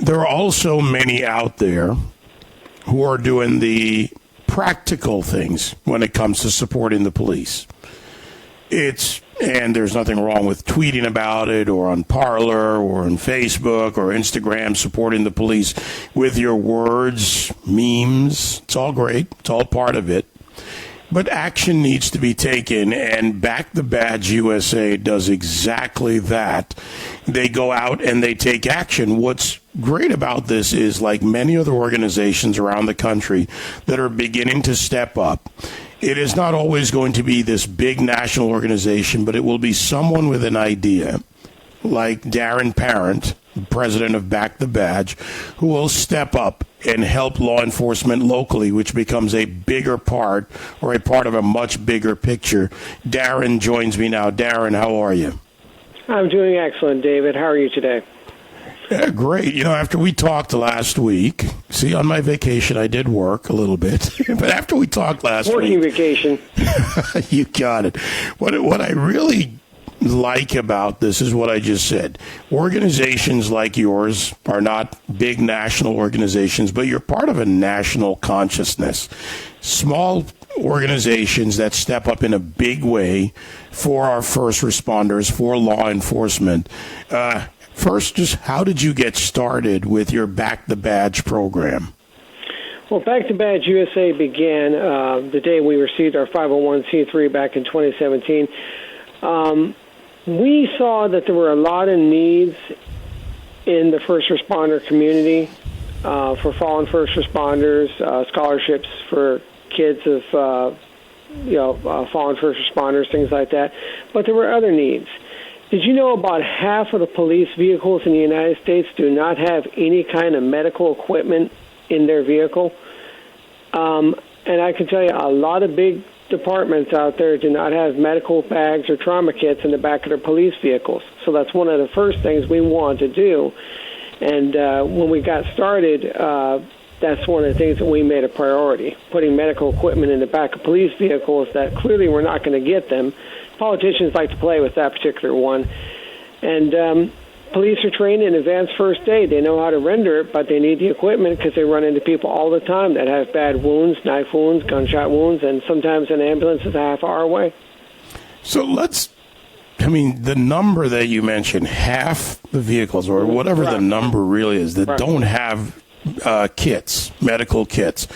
there are also many out there who are doing the practical things when it comes to supporting the police. And there's nothing wrong with tweeting about it or on Parler or on Facebook or Instagram supporting the police with your words, memes. It's all great. It's all part of it. But action needs to be taken, and Back the Badge USA does exactly that. They go out and they take action. What's great about this is, like many other organizations around the country that are beginning to step up, it is not always going to be this big national organization, but it will be someone with an idea, like Darrin, Parrent, president of Back the Badge, who will step up and help law enforcement locally, which becomes a bigger part or a part of a much bigger picture. Darrin joins me now. Darrin, how are you? I'm doing excellent, David. How are you today? Yeah, great. You know, after we talked last week, see, on my vacation, I did work a little bit, but after we talked last week... Working vacation. You got it. What I really like about this is what I just said. Organizations like yours are not big national organizations, but you're part of a national consciousness. Small organizations that step up in a big way for our first responders, for law enforcement. First, just how did you get started with your Back the Badge program? Well, Back the Badge USA began the day we received our 501c3 back in 2017. We saw that there were a lot of needs in the first responder community for fallen first responders, scholarships for kids of fallen first responders, things like that. But there were other needs. Did you know about half of the police vehicles in the United States do not have any kind of medical equipment in their vehicle? And I can tell you a lot of big departments out there do not have medical bags or trauma kits in the back of their police vehicles. So that's one of the first things we wanted to do. And when we got started, that's one of the things that we made a priority, putting medical equipment in the back of police vehicles that clearly we're not going to get them. Politicians like to play with that particular one. And police are trained in advanced first aid. They know how to render it, but they need the equipment because they run into people all the time that have bad wounds, knife wounds, gunshot wounds, and sometimes an ambulance is a half hour away. So the number that you mentioned, half the vehicles or whatever the number really is that don't have kits, medical kits.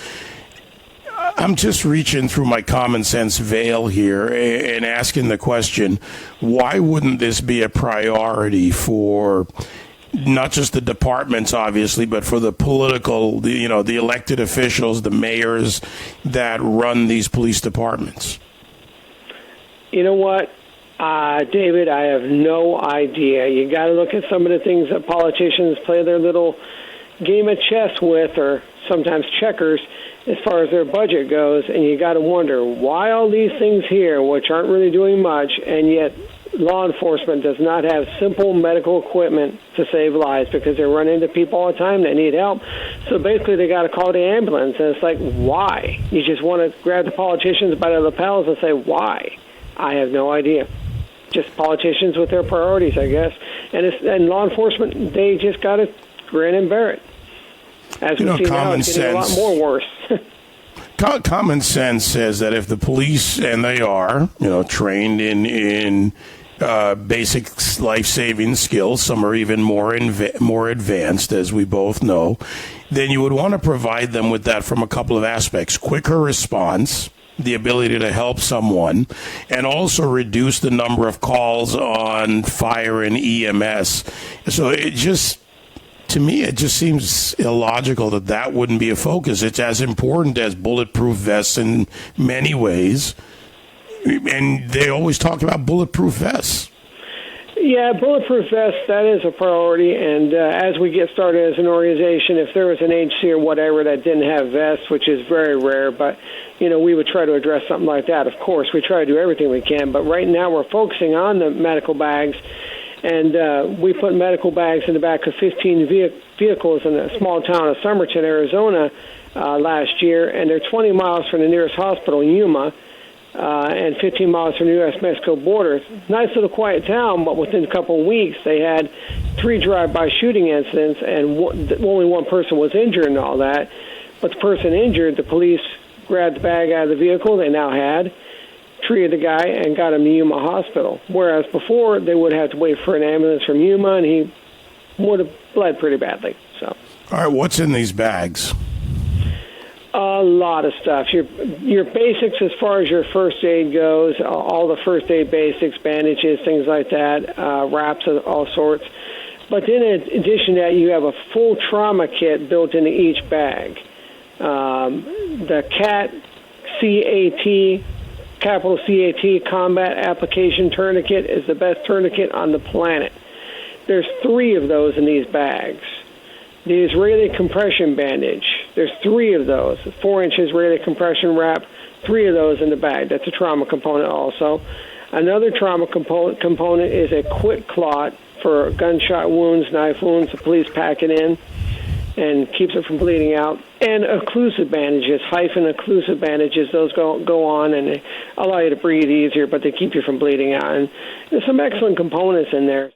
I'm just reaching through my common sense veil here and asking the question, why wouldn't this be a priority for not just the departments, obviously, but for the political, the elected officials, the mayors that run these police departments? You know what, David, I have no idea. You got to look at some of the things that politicians play their little game of chess with, or sometimes checkers, as far as their budget goes, and you got to wonder why all these things here, which aren't really doing much, and yet law enforcement does not have simple medical equipment to save lives because they run into people all the time that need help. So basically they got to call the ambulance, and it's like, why? You just want to grab the politicians by the lapels and say, why? I have no idea. Just politicians with their priorities, I guess. And law enforcement, they just got to grin and bear it. As we see now, it's getting a lot more worse. Common sense says that if the police, and they are, trained in basic life-saving skills, some are even more advanced, as we both know, then you would want to provide them with that from a couple of aspects. Quicker response, the ability to help someone, and also reduce the number of calls on fire and EMS. So to me, it just seems illogical that wouldn't be a focus. It's as important as bulletproof vests in many ways, and they always talk about bulletproof vests. Yeah, bulletproof vests, that is a priority, and as we get started as an organization, if there was an agency or whatever that didn't have vests, which is very rare, but, we would try to address something like that. Of course, we try to do everything we can, but right now we're focusing on the medical bags. And we put medical bags in the back of 15 vehicles in a small town of Somerton, Arizona, last year. And they're 20 miles from the nearest hospital in Yuma and 15 miles from the U.S.-Mexico border. Nice little quiet town, but within a couple of weeks, they had 3 drive-by shooting incidents, and only one person was injured and all that. But the person injured, the police grabbed the bag out of the vehicle they now had, treated the guy, and got him to Yuma Hospital. Whereas before, they would have to wait for an ambulance from Yuma, and he would have bled pretty badly. So, all right, what's in these bags? A lot of stuff. Your basics as far as your first aid goes, all the first aid basics, bandages, things like that, wraps of all sorts. But then in addition to that, you have a full trauma kit built into each bag. The CAT, capital CAT, Combat Application Tourniquet is the best tourniquet on the planet. There's 3 of those in these bags. The Israeli compression bandage, there's 3 of those. 4-inch Israeli compression wrap, 3 of those in the bag. That's a trauma component also. Another trauma component is a quick clot for gunshot wounds, knife wounds. The police pack it in and keeps it from bleeding out. And occlusive bandages, hyphen occlusive bandages, those go on and they allow you to breathe easier, but they keep you from bleeding out. And there's some excellent components in there.